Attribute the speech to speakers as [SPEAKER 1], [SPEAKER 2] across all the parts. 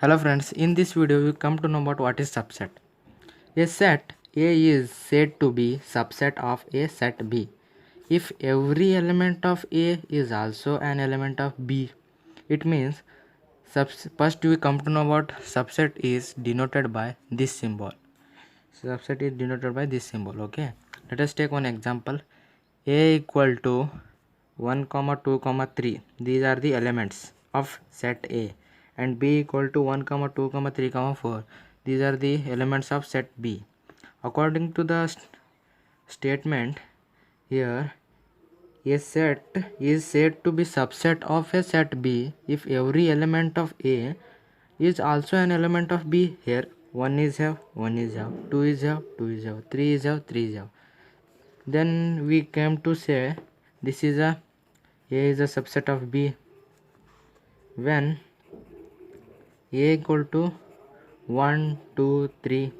[SPEAKER 1] Hello friends, in this video we come to know about what is subset. A set A is said to be subset of a set B if every element of A is also an element of B. It means first we come to know about subset is denoted by this symbol. Subset is denoted by this symbol. Okay, let us take one example. A equal to 1 comma 2 comma 3, these are the elements of set A, and B equal to 1 comma 2 comma 3 comma 4, these are the elements of set B. According to the statement here, a set is said to be subset of a set B if every element of A is also an element of B. Here 1 is have, 1 is have, 2 is have, 2 is have, 3 is have, 3 is have. Then we came to say this is A is a subset of B when A equal to 1, 2, 3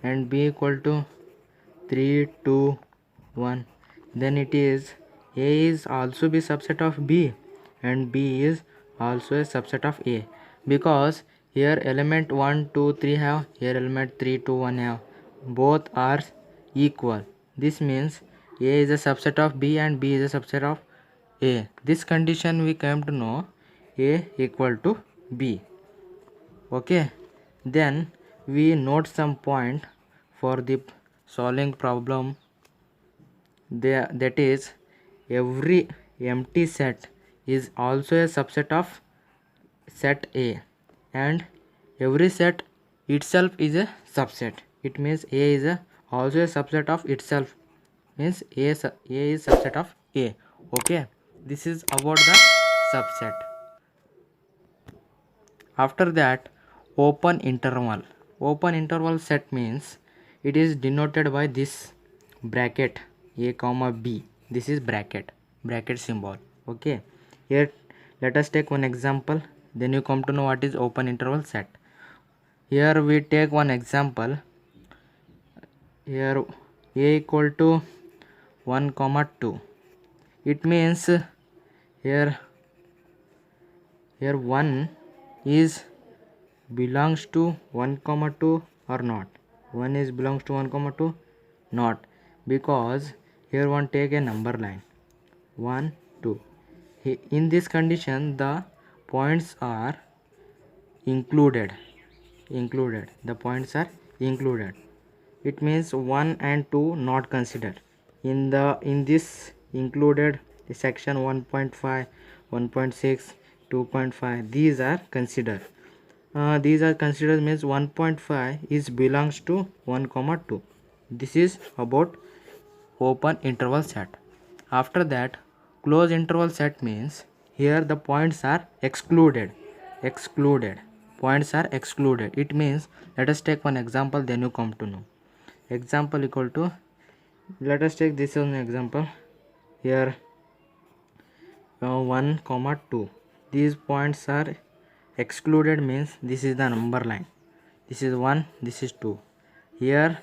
[SPEAKER 1] and B equal to 3, 2, 1. Then it is A is also be subset of B and B is also a subset of A, because here element 1, 2, 3 have, here element 3, 2, 1 have. Both are equal. This means A is a subset of B and B is a subset of A. This condition we came to know A equal to B. Okay, then we note some point for the solving problem. That is, every empty set is also a subset of set A and every set itself is a subset. It means A is also a subset of itself, means A is subset of A. Okay, this is about the subset. After that, open interval set means it is denoted by this bracket A comma B. This is bracket symbol. Okay, here let us take one example, then you come to know what is open interval set. Here we take one example. Here A equal to 1 comma 2. It means here 1 is belongs to 1 comma 2 or not. 1 is belongs to 1 comma 2 not, because here one take a number line 1 2. In this condition the points are included. The points are included. It means 1 and 2 not considered in this included section. 1.5, 1.6, 2.5, these are considered. These are considered means 1.5 is belongs to 1 comma 2. This is about open interval set. After that, close interval set means here the points are excluded. Points are excluded. It means, let us take one example, then you come to know. Example equal to, let us take this as an example. Here 1 comma 2, these points are excluded, means this is the number line. This is 1, this is 2. Here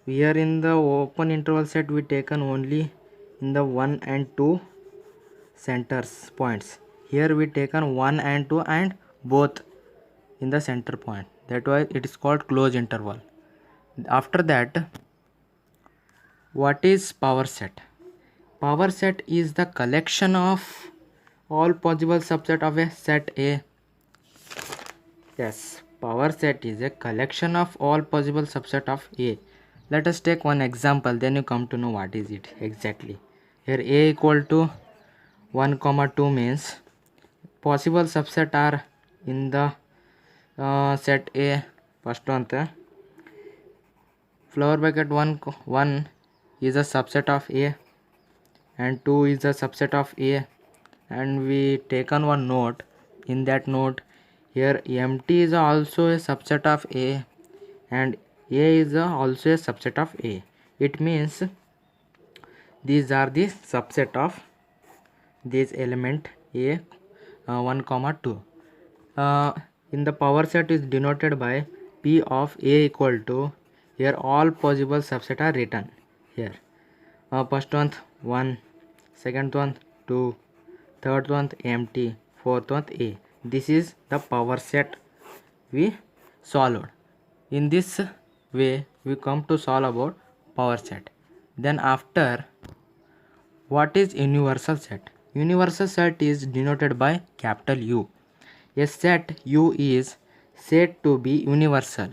[SPEAKER 1] in the open interval set we taken only in the 1 and 2 centers points. Here we taken 1 and 2 and both in the center point. That why it is called closed interval. After that, what is power set? Power set is the collection of all possible subset of a set A. Yes, power set is a collection of all possible subset of A. Let us take one example, then you come to know what is it exactly. Here A equal to 1 comma 2 means possible subset are in the set A. First one, flower bracket 1 is a subset of A and 2 is a subset of A, and we taken one note. In that note, here empty is also a subset of A and A is also a subset of A. It means these are the subset of this element A 1 comma 2. In the power set is denoted by P of A equal to, here all possible subset are written here. First one 1, second one 2, third one empty, fourth one A. This is the power set we solved. In this way we come to solve about power set. Then after, what is universal set? Universal set is denoted by capital U. A set U is said to be universal.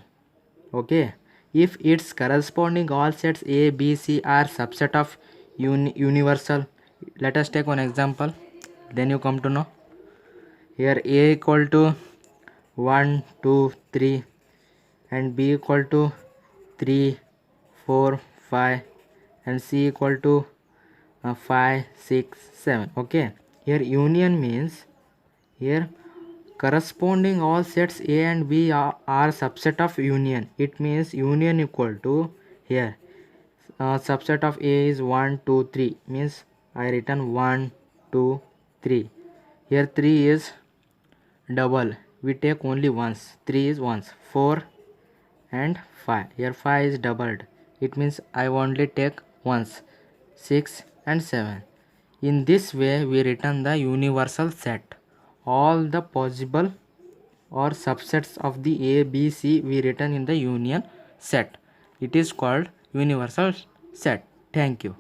[SPEAKER 1] Okay, if its corresponding all sets A, B, C are subset of universal. Let us take one example, then you come to know. Here A equal to 1, 2, 3 and B equal to 3, 4, 5 and C equal to 5, 6, 7. Okay, here union means here corresponding all sets A and B are subset of union. It means union equal to here subset of A is 1, 2, 3 means I written 1, 2, 3. Here 3 is double, we take only once, 3 is once, 4 and 5. Here 5 is doubled, it means I only take once, 6 and 7. In this way we return the universal set. All the possible or subsets of the A, B, C we written in the union set. It is called universal set. Thank you.